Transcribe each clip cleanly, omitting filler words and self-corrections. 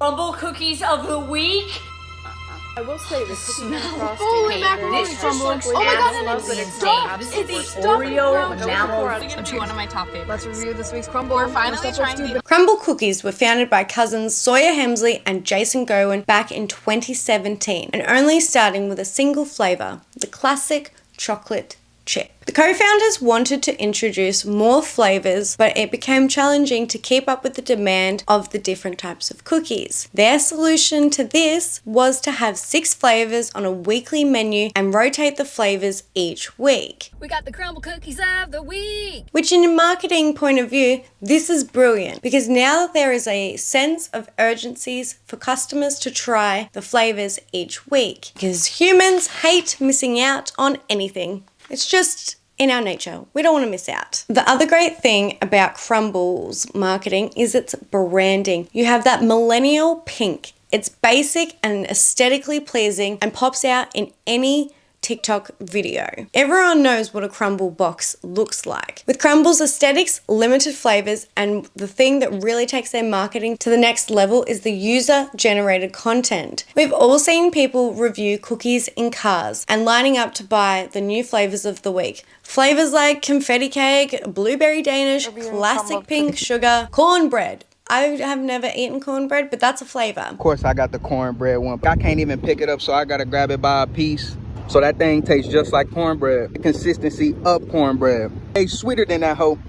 Crumble cookies of the week. I will say the cookie frosting. Holy macaroni crumble. Oh my god, and it's stuffed. It's stuffed Oreo with enamel. It's gonna be one of my top favorites. Let's review this week's crumble. We're finally trying the CRUMBL cookies were founded by cousins Sawyer Hemsley and Jason Gowen back in 2017, and only starting with a single flavour, the classic chocolate chip. The co-founders wanted to introduce more flavours, but it became challenging to keep up with the demand of the different types of cookies. Their solution to this was to have 6 flavours on a weekly menu and rotate the flavours each week. We got the crumble cookies of the week. Which, in a marketing point of view, this is brilliant, because now that there is a sense of urgencies for customers to try the flavours each week, because humans hate missing out on anything. It's just in our nature. We don't want to miss out. The other great thing about CRUMBL's marketing is its branding. You have that millennial pink. It's basic and aesthetically pleasing and pops out in any TikTok video. Everyone knows what a CRUMBL box looks like. With CRUMBL's aesthetics, limited flavors, and the thing that really takes their marketing to the next level is the user-generated content. We've all seen people review cookies in cars and lining up to buy the new flavors of the week. Flavors like confetti cake, blueberry Danish, classic pink sugar, cornbread. I have never eaten cornbread, but that's a flavor. Of course, I got the cornbread one. I can't even pick it up, so I gotta grab it by a piece. So that thing tastes just like cornbread. The consistency of cornbread. It's sweeter than that hoe,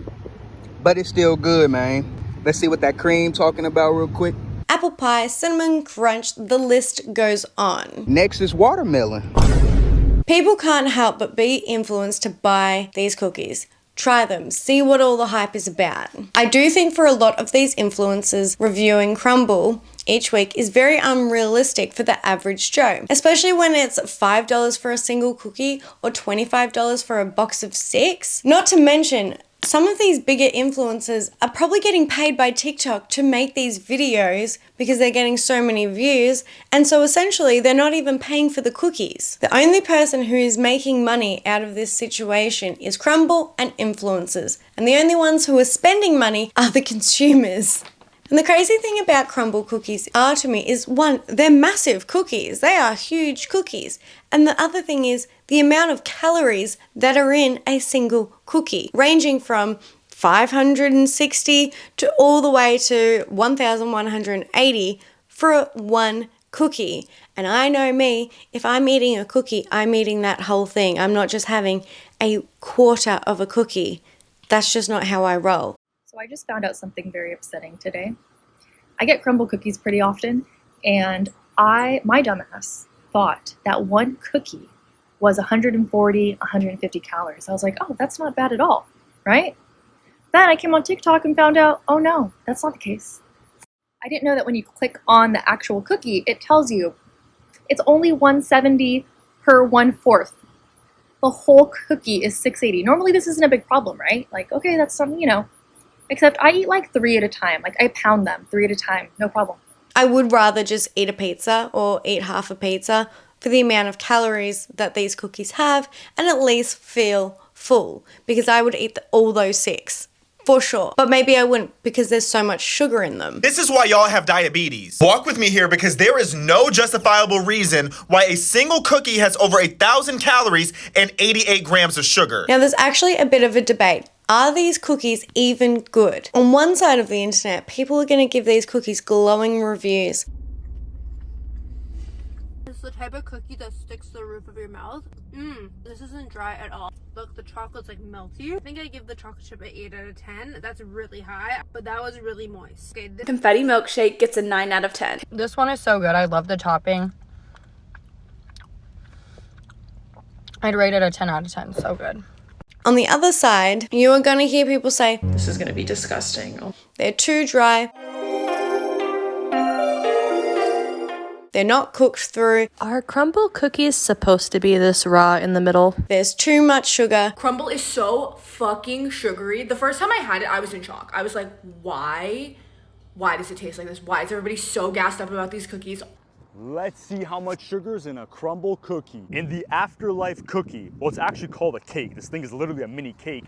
but it's still good, man. Let's see what that cream talking about real quick. Apple pie, cinnamon crunch, the list goes on. Next is watermelon. People can't help but be influenced to buy these cookies. Try them, see what all the hype is about. I do think for a lot of these influencers, reviewing CRUMBL each week is very unrealistic for the average Joe, especially when it's $5 for a single cookie or $25 for a box of 6. Not to mention, some of these bigger influencers are probably getting paid by TikTok to make these videos because they're getting so many views, and so essentially they're not even paying for the cookies. The only person who is making money out of this situation is CRUMBL and influencers, and the only ones who are spending money are the consumers. And the crazy thing about CRUMBL cookies are to me is, one, they're massive cookies. They are huge cookies. And the other thing is the amount of calories that are in a single cookie, ranging from 560 to all the way to 1,180 for one cookie. And I know me, if I'm eating a cookie, I'm eating that whole thing. I'm not just having a quarter of a cookie. That's just not how I roll. So I just found out something very upsetting today. I get CRUMBL cookies pretty often, and my dumbass thought that one cookie was 140, 150 calories. I was like, oh, that's not bad at all, right? Then I came on TikTok and found out, oh no, that's not the case. I didn't know that when you click on the actual cookie, it tells you it's only 170 per 1/4. The whole cookie is 680. Normally this isn't a big problem, right? Like, okay, that's something, you know. Except I eat like 3 at a time. Like I pound them 3 at a time, no problem. I would rather just eat a pizza or eat half a pizza for the amount of calories that these cookies have and at least feel full, because I would eat all those 6. For sure. But maybe I wouldn't because there's so much sugar in them. This is why y'all have diabetes. Walk with me here, because there is no justifiable reason why a single cookie has over 1,000 calories and 88 grams of sugar. Now there's actually a bit of a debate. Are these cookies even good? On one side of the internet, people are going to give these cookies glowing reviews. It's the type of cookie that sticks to the roof of your mouth. This isn't dry at all. Look, the chocolate's like melty. I think I give the chocolate chip an 8 out of 10. That's really high, but that was really moist. Okay, The confetti milkshake gets a 9 out of 10. This one is so good. I love the topping. I'd rate it a 10 out of 10. So good. On the other side, you are going to hear people say, This is gonna be disgusting. they're too dry, they're not cooked through, Are CRUMBL cookies supposed to be this raw in the middle? there's too much sugar. CRUMBL is so fucking sugary. The first time I had it, I was in shock. I was like, why? Why does it taste like this? Why is everybody so gassed up about these cookies? Let's see how much sugar's in a CRUMBL cookie. In the afterlife cookie, well, it's actually called a cake. This thing is literally a mini cake.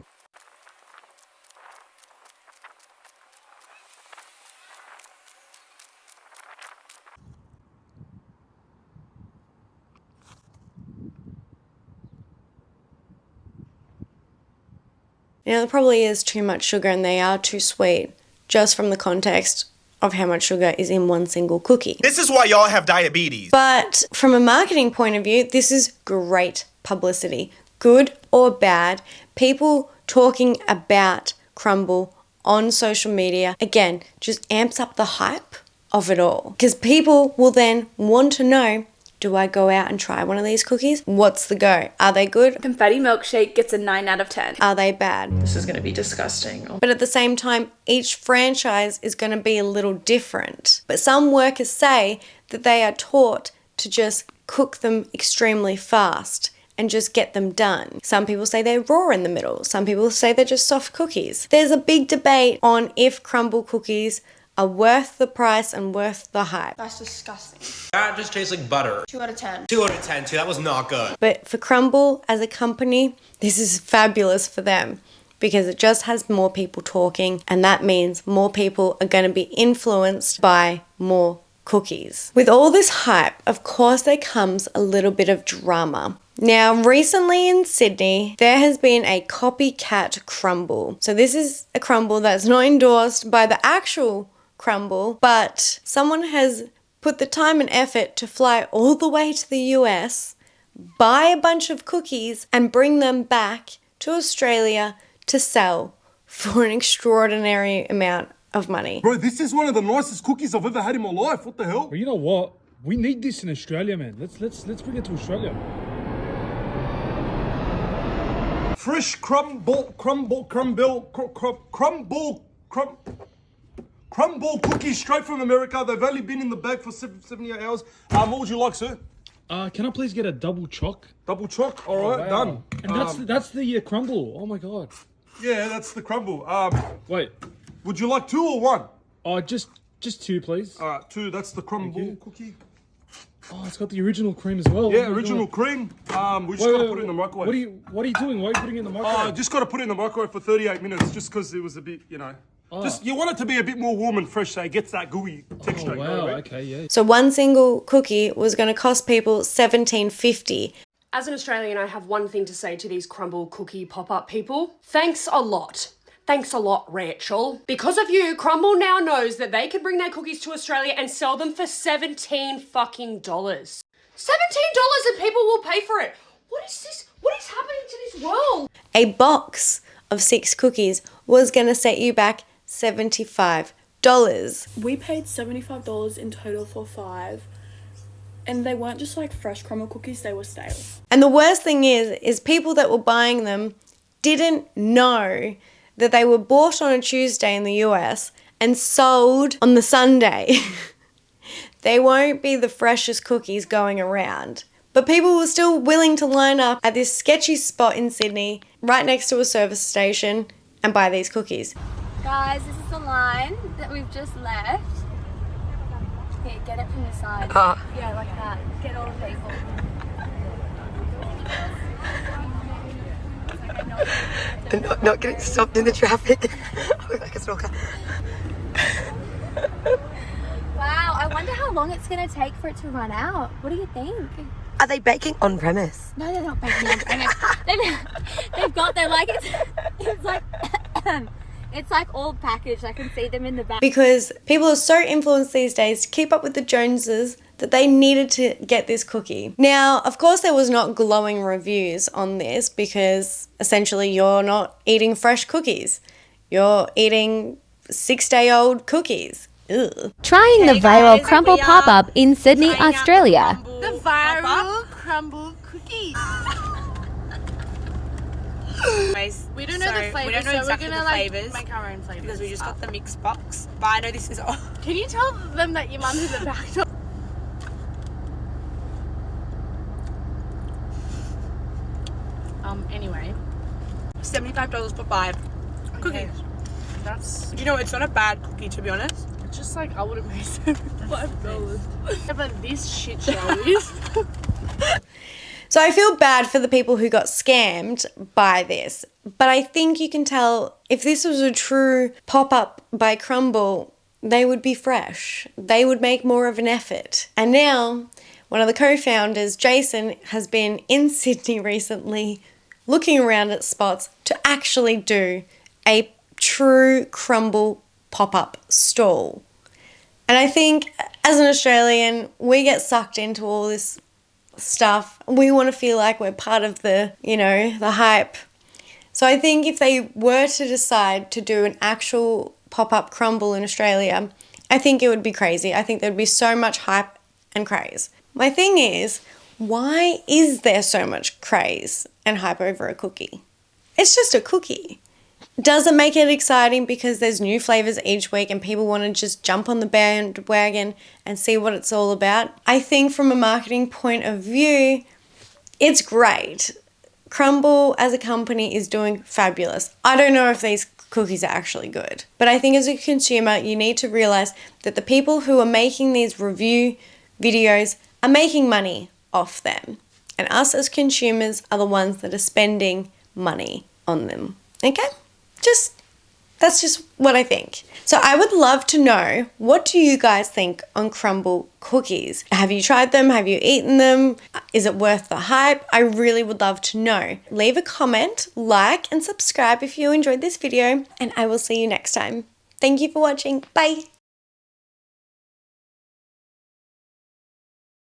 Now, there probably is too much sugar and they are too sweet, just from the context of how much sugar is in one single cookie. This is why y'all have diabetes. But from a marketing point of view, this is great publicity. Good or bad, people talking about CRUMBL on social media, again, just amps up the hype of it all. Because people will then want to know, do I go out and try one of these cookies? What's the go? Are they good? Confetti milkshake gets a 9 out of 10. Are they bad? This is going to be disgusting. But at the same time, each franchise is going to be a little different. But some workers say that they are taught to just cook them extremely fast and just get them done. Some people say they're raw in the middle. Some people say they're just soft cookies. There's a big debate on if CRUMBL cookies are worth the price and worth the hype. That's disgusting. That just tastes like butter. 2 out of 10. 2 out of 10 too, that was not good. But for CRUMBL as a company, this is fabulous for them because it just has more people talking, and that means more people are going to be influenced by more cookies. With all this hype, of course there comes a little bit of drama. Now, recently in Sydney, there has been a copycat CRUMBL. So this is a CRUMBL that's not endorsed by the actual CRUMBL, but someone has put the time and effort to fly all the way to the US, buy a bunch of cookies, and bring them back to Australia to sell for an extraordinary amount of money. Bro, this is one of the nicest cookies I've ever had in my life. What the hell? But you know what? We need this in Australia, man. Let's bring it to Australia. Fresh CRUMBL cookies straight from America. They've only been in the bag for 78 hours. What would you like, sir? Can I please get a double choc? Double choc? All right, done. And that's the CRUMBL. Oh my god. Yeah, that's the CRUMBL. Wait. Would you like 2 or 1? Oh, just 2, please. All right, 2. That's the CRUMBL cookie. Oh, it's got the original cream as well. Yeah, original cream. We just gotta put it in the microwave. What are you doing? Why are you putting it in the microwave? Just gotta put it in the microwave for 38 minutes, just because it was a bit, you know. Just you want it to be a bit more warm and fresh, so it gets that gooey texture. Oh, wow. Okay, yeah. So one single cookie was going to cost people $17.50. As an Australian, I have one thing to say to these CRUMBL cookie pop-up people. Thanks a lot. Thanks a lot, Rachel. Because of you, CRUMBL now knows that they can bring their cookies to Australia and sell them for $17 fucking dollars. $17 and people will pay for it. What is this? What is happening to this world? A box of 6 cookies was going to set you back $75. We paid $75 in total for 5. And they weren't just like fresh CRUMBL cookies, they were stale. And the worst thing is people that were buying them didn't know that they were bought on a Tuesday in the US and sold on the Sunday. They won't be the freshest cookies going around. But people were still willing to line up at this sketchy spot in Sydney, right next to a service station, and buy these cookies. Guys, this is the line that we've just left. Here, get it from the side. Yeah, like that. Get all the people. Not getting stopped in the traffic. I look like a stalker. Wow, I wonder how long it's going to take for it to run out. What do you think? Are they baking on premise? No, they're not baking on premise. They're like, it's like, it's like all packaged. I can see them in the back. Because people are so influenced these days to keep up with the Joneses that they needed to get this cookie. Now, of course, there was not glowing reviews on this because essentially you're not eating fresh cookies. You're eating 6-day-old cookies. Ugh. Trying the viral CRUMBL pop-up in Sydney, Australia. The viral CRUMBL cookie. We don't know the flavors, we don't know so exactly we're gonna the flavors make our own flavors because we just got the mixed box. But I know this is all. Can you tell them that your mum's in the back door? Anyway, $75 for 5 cookies. That's. You know, it's not a bad cookie to be honest. It's just like I would have paid $75. Yeah, but this shit show is. So I feel bad for the people who got scammed by this, but I think you can tell if this was a true pop-up by CRUMBL, they would be fresh. They would make more of an effort. And now, one of the co-founders, Jason, has been in Sydney recently looking around at spots to actually do a true crumble pop-up stall. And I think as an Australian, we get sucked into all this stuff. We want to feel like we're part of the, the hype. So I think if they were to decide to do an actual pop-up crumble in Australia, I think it would be crazy. I think there'd be so much hype and craze. My thing is, why is there so much craze and hype over a cookie? It's just a cookie. Does it make it exciting because there's new flavors each week and people want to just jump on the bandwagon and see what it's all about? I think from a marketing point of view, it's great. CRUMBL as a company is doing fabulous. I don't know if these cookies are actually good, but I think as a consumer, you need to realize that the people who are making these review videos are making money off them. And us as consumers are the ones that are spending money on them. Okay? That's just what I think. So I would love to know, what do you guys think on CRUMBL cookies? Have you tried them? Have you eaten them? Is it worth the hype? I really would love to know. Leave a comment, like, and subscribe if you enjoyed this video, and I will see you next time. Thank you for watching. Bye.